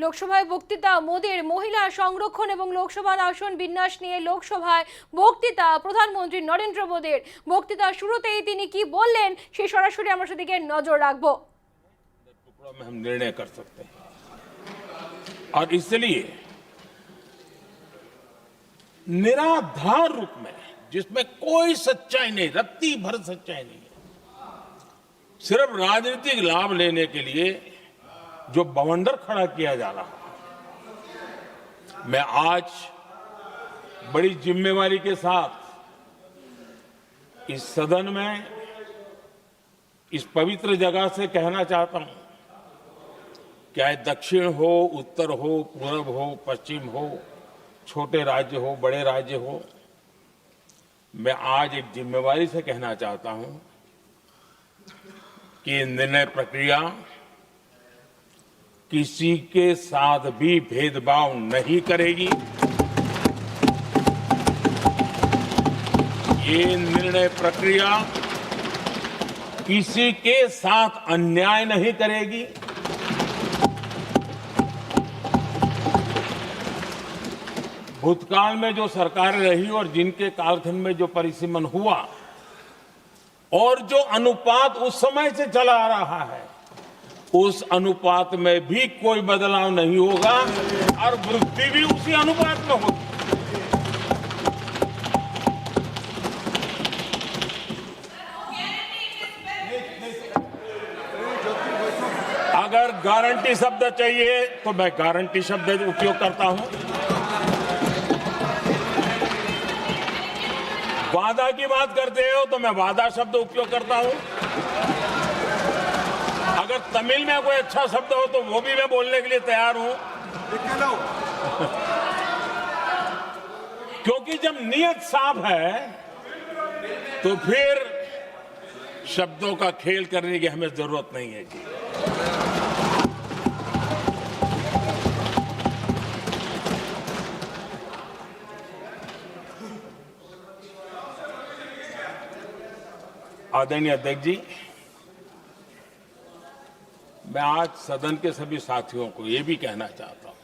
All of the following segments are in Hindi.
লোকসভায় বক্তৃতা মোদির মহিলা সংরক্ষণ এবং লোকসভার আসন বিন্যাস নিয়ে লোকসভায় বক্তৃতা প্রধানমন্ত্রী নরেন্দ্র মোদির বক্তৃতা শুরুতেই তিনি কি বললেন সেই সরাসরি আমরা সেদিকে নজর রাখবো। टुकड़ों में हम निर्णय कर सकते हैं और इसलिए निराधार रूप में जिसमें कोई सच्चाई नहीं, रत्ती भर सच्चाई नहीं है, सिर्फ राजनीतिक लाभ लेने के लिए जो बवंडर खड़ा किया जा रहा है, मैं आज बड़ी जिम्मेवारी के साथ इस सदन में इस पवित्र जगह से कहना चाहता हूं, चाहे दक्षिण हो, उत्तर हो, पूर्व हो, पश्चिम हो, छोटे राज्य हो, बड़े राज्य हो, मैं आज एक जिम्मेवारी से कहना चाहता हूं कि निर्णय प्रक्रिया किसी के साथ भी भेदभाव नहीं करेगी। ये निर्णय प्रक्रिया किसी के साथ अन्याय नहीं करेगी। भूतकाल में जो सरकारें रही और जिनके कालखंड में जो परिसीमन हुआ और जो अनुपात उस समय से चला आ रहा है, उस अनुपात में भी कोई बदलाव नहीं होगा और वृद्धि भी उसी अनुपात में होगी। अगर गारंटी शब्द चाहिए तो मैं गारंटी शब्द उपयोग करता हूं। वादा की बात करते हो तो मैं वादा शब्द उपयोग करता हूं। अगर तमिल में कोई अच्छा शब्द हो तो वो भी मैं बोलने के लिए तैयार हूं, क्योंकि जब नियत साफ है तो फिर शब्दों का खेल करने की हमें जरूरत नहीं है जी। आदरणीय अध्यक्ष जी, मैं आज सदन के सभी साथियों को यह भी कहना चाहता हूं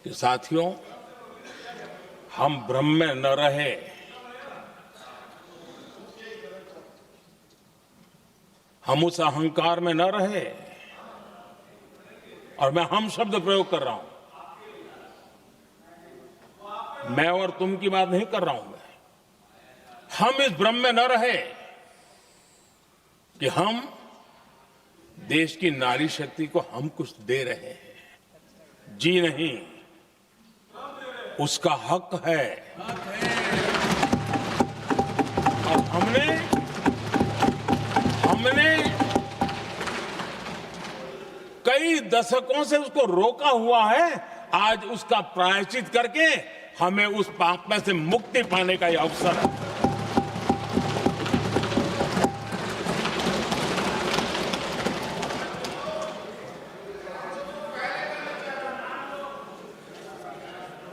कि साथियों, हम भ्रम में न रहे, हम उस अहंकार में न रहे, और मैं हम शब्द प्रयोग कर रहा हूं, मैं और तुम की बात नहीं कर रहा हूं। हम इस भ्रम में न रहे कि हम देश की नारी शक्ति को हम कुछ दे रहे हैं। जी नहीं, उसका हक है। और हमने कई दशकों से उसको रोका हुआ है। आज उसका प्रायश्चित करके हमें उस पाप में से मुक्ति पाने का यह अवसर है।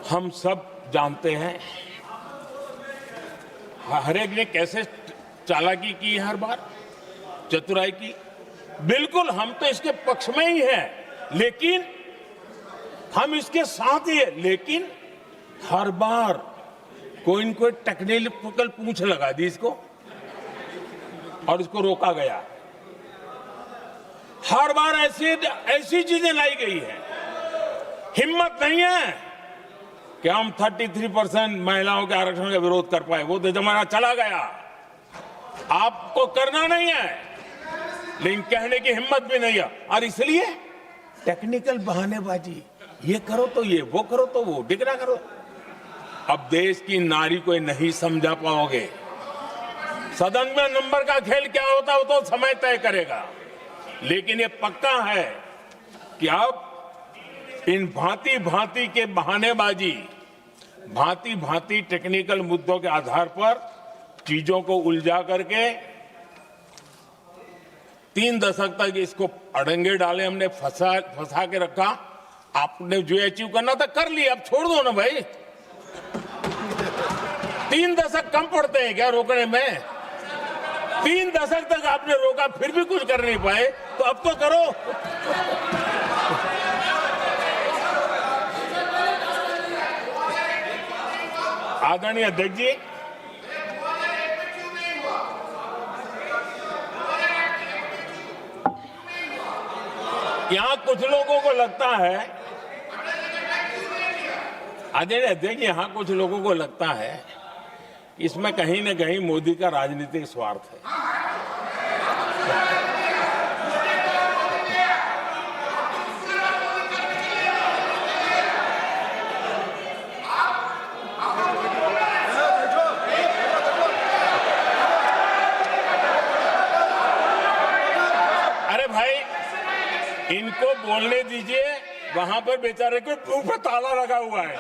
हम सब जानते हैं हर एक ने कैसे चालाकी की, हर बार चतुराई की। बिल्कुल हम तो इसके पक्ष में ही हैं, लेकिन हम इसके साथ ही हैं, लेकिन हर बार कोई न कोई टेक्निकल पूंछ लगा दी इसको और इसको रोका गया। हर बार ऐसी चीजें लाई गई है। हिम्मत नहीं है कि हम 33% महिलाओं के आरक्षण का विरोध कर पाए। वो तो जमाना चला गया, आपको करना नहीं है, लेकिन कहने की हिम्मत भी नहीं है। और इसलिए टेक्निकल बहानेबाजी, ये करो तो ये, वो करो तो वो, डिगरा करो। अब देश की नारी को नहीं समझा पाओगे। सदन में नंबर का खेल क्या होता है वो तो समय तय करेगा, लेकिन ये पक्का है कि अब इन भांति भांति के बहानेबाजी, भांति भांति टेक्निकल मुद्दों के आधार पर चीजों को उलझा करके 3 दशक तक इसको अड़ंगे डाले, हमने फंसा के रखा। आपने जो अचीव करना था कर लिया, अब छोड़ दो ना भाई। 3 दशक कम पड़ते हैं क्या रोकने में? 3 दशक तक आपने रोका, फिर भी कुछ कर नहीं पाए, तो अब तो करो। आदरणीय अध्यक्ष जी, यहां कुछ लोगों को लगता है, आदरणीय अध्यक्ष, यहां कुछ लोगों को लगता है इसमें कहीं न कहीं मोदी का राजनीतिक स्वार्थ है। अरे भाई, इनको बोलने दीजिए, वहां पर बेचारे को मुंह पे ताला लगा हुआ है,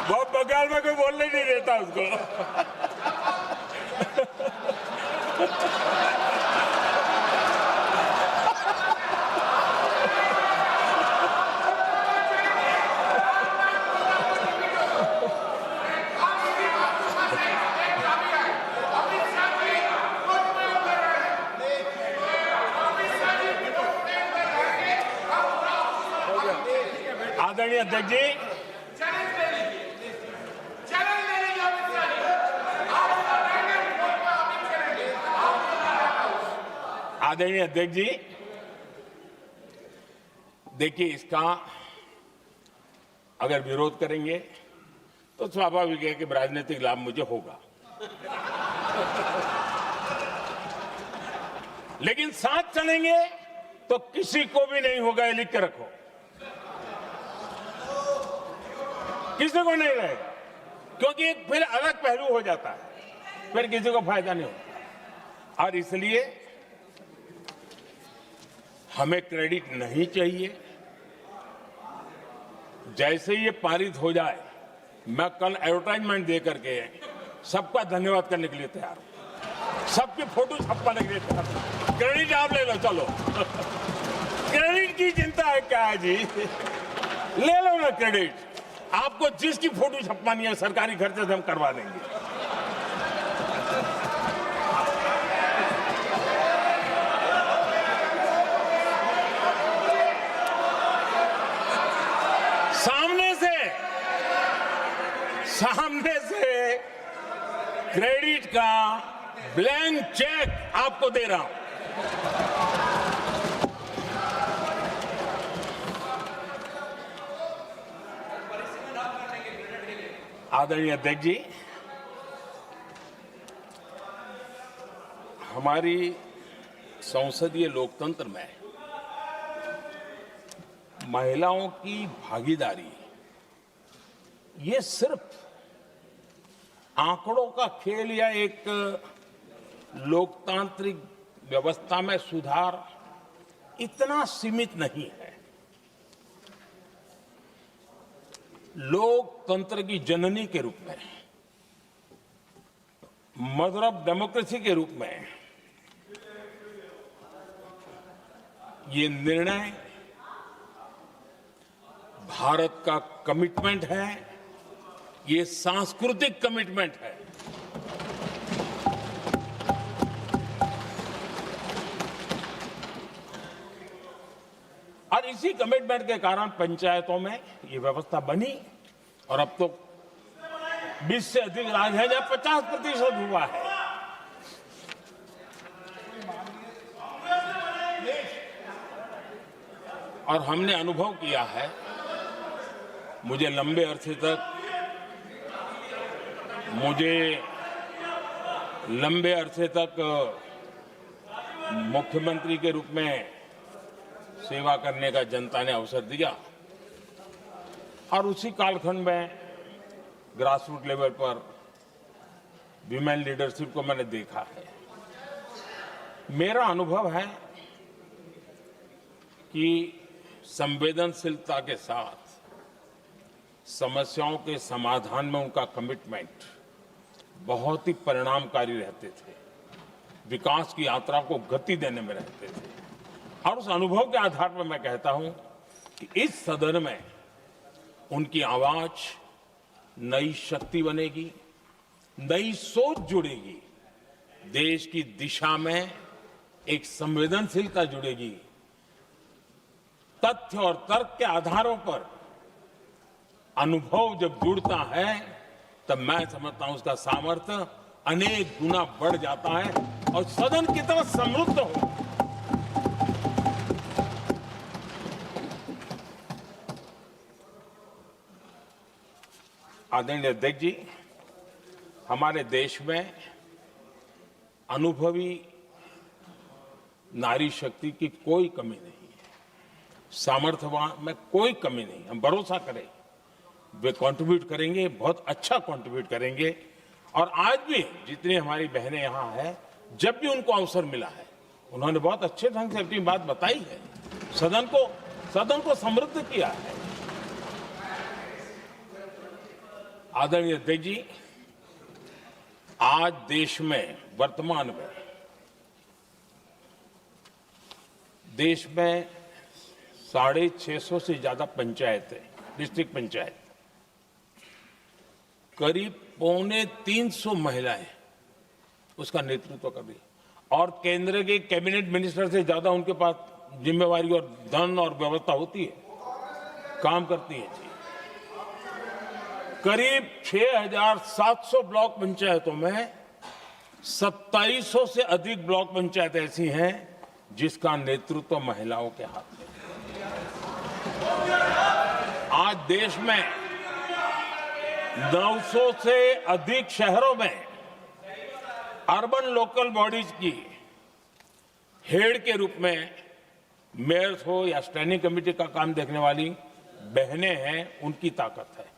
बहुत बगल में कोई बोलने नहीं देता उसको। आदरणीय अध्यक्ष जी, आदरणीय अध्यक्ष जी, देखिए, इसका अगर विरोध करेंगे तो स्वाभाविक है कि राजनीतिक लाभ मुझे होगा, लेकिन साथ चलेंगे तो किसी को भी नहीं होगा, ये लिख के रखो, किसी को नहीं रहेगा, क्योंकि एक फिर अलग पहलू हो जाता है, फिर किसी को फायदा नहीं होता। और इसलिए हमें क्रेडिट नहीं चाहिए। जैसे ये पारित हो जाए, मैं कल एडवर्टाइजमेंट दे करके सबका धन्यवाद करने के लिए तैयार हूं, सबकी फोटो छपवाने के लिए तैयार हूं। क्रेडिट आप ले लो, चलो। क्रेडिट की चिंता है क्या है जी, ले लो ना क्रेडिट। आपको जिसकी फोटो छपवानी है सरकारी खर्चे से हम करवा देंगे। सामने से क्रेडिट का ब्लैंक चेक आपको दे रहा हूं। आदरणीय अध्यक्ष जी, हमारी संसदीय लोकतंत्र में महिलाओं की भागीदारी ये सिर्फ आंकड़ों का खेल या एक लोकतांत्रिक व्यवस्था में सुधार इतना सीमित नहीं है। लोकतंत्र की जननी के रूप में, मदर ऑफ डेमोक्रेसी के रूप में ये निर्णय भारत का कमिटमेंट है, ये सांस्कृतिक कमिटमेंट है। और इसी कमिटमेंट के कारण पंचायतों में ये व्यवस्था बनी और अब तो 20 से अधिक राज्य है जहां 50% हुआ है। और हमने अनुभव किया है, मुझे लंबे अरसे तक मुख्यमंत्री के रूप में सेवा करने का जनता ने अवसर दिया और उसी कालखंड में ग्रासरूट लेवल पर विमेन लीडरशिप को मैंने देखा है। मेरा अनुभव है कि संवेदनशीलता के साथ समस्याओं के समाधान में उनका कमिटमेंट बहुत ही परिणामकारी रहते थे, विकास की यात्रा को गति देने में रहते थे। और उस अनुभव के आधार पर मैं कहता हूं कि इस सदन में उनकी आवाज नई शक्ति बनेगी, नई सोच जुड़ेगी, देश की दिशा में एक संवेदनशीलता जुड़ेगी। तथ्य और तर्क के आधारों पर अनुभव जब जुड़ता है तब मैं समझता हूं उसका सामर्थ्य अनेक गुना बढ़ जाता है और सदन कितना समृद्ध हो। आदरणीय अध्यक्ष जी, हमारे देश में अनुभवी नारी शक्ति की कोई कमी नहीं है, सामर्थ्यवान में कोई कमी नहीं। हम भरोसा करें वे कंट्रीब्यूट करेंगे, बहुत अच्छा कंट्रीब्यूट करेंगे। और आज भी जितनी हमारी बहनें यहाँ हैं, जब भी उनको अवसर मिला है उन्होंने बहुत अच्छे ढंग से अपनी बात बताई है, सदन को समृद्ध किया है। आदरणीय अध्यक्ष जी, आज देश में वर्तमान में देश में 650 से ज्यादा पंचायतें, डिस्ट्रिक्ट पंचायत, करीब 250 महिलाएं उसका नेतृत्व कर रही, और केंद्र के कैबिनेट मिनिस्टर से ज्यादा उनके पास जिम्मेवारी और धन और व्यवस्था होती है, काम करती है जी। करीब 6,700 ब्लॉक पंचायतों में 2700 से अधिक ब्लॉक पंचायत ऐसी हैं जिसका नेतृत्व महिलाओं के हाथ में। आज देश में 900 से अधिक शहरों में अर्बन लोकल बॉडीज की हेड के रूप में मेयर्स हो या स्टैंडिंग कमेटी का काम देखने वाली बहनें हैं, उनकी ताकत है।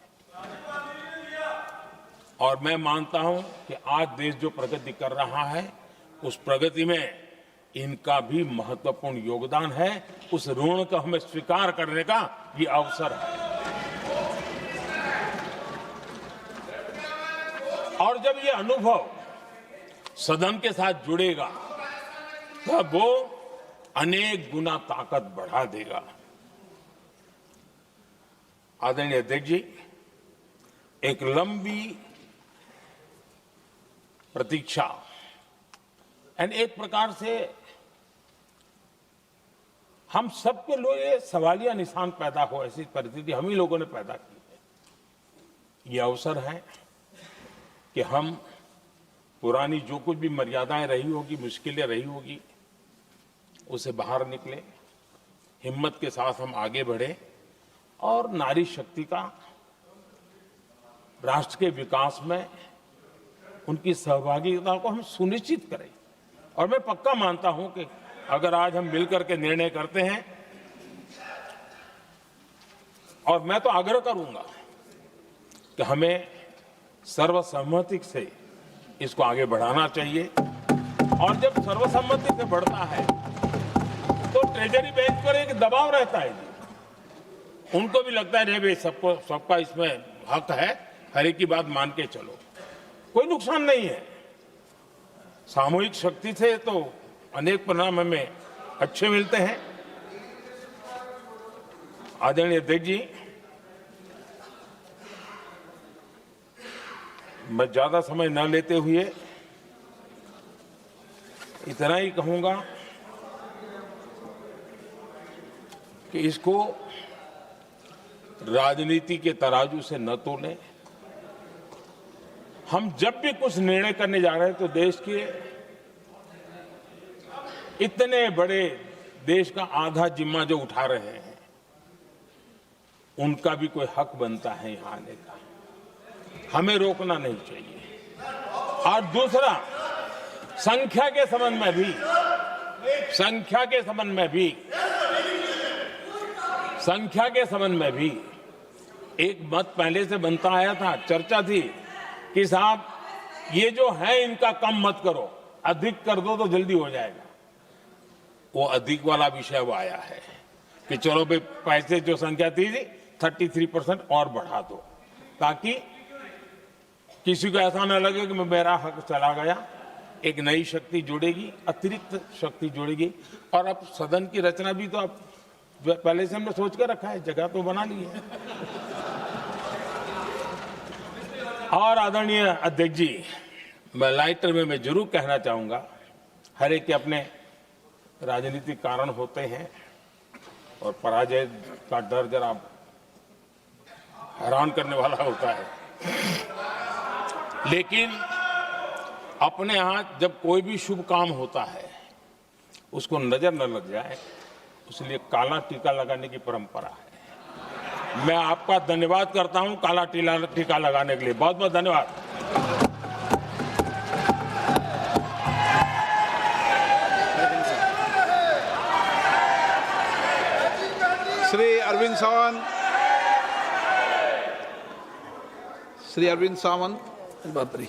और मैं मानता हूं कि आज देश जो प्रगति कर रहा है उस प्रगति में इनका भी महत्वपूर्ण योगदान है। उस ऋण को हमें स्वीकार करने का ये अवसर है। और जब ये अनुभव सदन के साथ जुड़ेगा तब वो अनेक गुना ताकत बढ़ा देगा। आदरणीय अध्यक्ष जी, एक लंबी प्रतीक्षा एंड एक प्रकार से हम सबके लिए सवालिया निशान पैदा हो, ऐसी परिस्थिति हम ही लोगों ने पैदा की है। ये अवसर है कि हम पुरानी जो कुछ भी मर्यादाएं रही होगी, मुश्किलें रही होगी, उसे बाहर निकले, हिम्मत के साथ हम आगे बढ़े और नारी शक्ति का राष्ट्र के विकास में उनकी सहभागिता को हम सुनिश्चित करें। और मैं पक्का मानता हूं कि अगर आज हम मिलकर के निर्णय करते हैं, और मैं तो आग्रह करूंगा कि हमें सर्वसम्मति से इसको आगे बढ़ाना चाहिए। और जब सर्वसम्मति से बढ़ता है तो ट्रेजरी बेंच पर एक दबाव रहता है जी, उनको भी लगता है भाई सबका इसमें हक है, हर एक की बात मान के चलो, कोई नुकसान नहीं है। सामूहिक शक्ति से तो अनेक परिणाम हमें अच्छे मिलते हैं। आदरणीय अध्यक्ष जी, मैं ज्यादा समय न लेते हुए इतना ही कहूंगा कि इसको राजनीति के तराजू से न तोलें। हम जब भी कुछ निर्णय करने जा रहे हैं तो देश के इतने बड़े देश का आधा जिम्मा जो उठा रहे हैं उनका भी कोई हक बनता है यहां आने का, हमें रोकना नहीं चाहिए। और दूसरा, संख्या के संबंध में भी एक मत पहले से बनता आया था, चर्चा थी कि साहब ये जो है इनका कम मत करो, अधिक कर दो तो जल्दी हो जाएगा। वो अधिक वाला विषय वो आया है कि चलो भाई पैसे जो संख्या थी 33% और बढ़ा दो, ताकि किसी को ऐसा न लगे कि मेरा हक चला गया। एक नई शक्ति जुड़ेगी, अतिरिक्त शक्ति जुड़ेगी। और अब सदन की रचना भी तो अब पहले से हमने सोच के रखा है, जगह तो बना ली है। और आदरणीय अध्यक्ष जी, मैं लाइटर में मैं जरूर कहना चाहूंगा, हर एक के अपने राजनीतिक कारण होते हैं और पराजय का डर जरा हैरान करने वाला होता है। लेकिन अपने यहाँ जब कोई भी शुभ काम होता है उसको नजर न लग जाए, इसलिए काला टीका लगाने की परंपरा है। मैं आपका धन्यवाद करता हूं काला टीका लगाने के लिए। बहुत बहुत धन्यवाद। श्री अरविंद सावंत, श्री अरविंद सावंत। बापरे।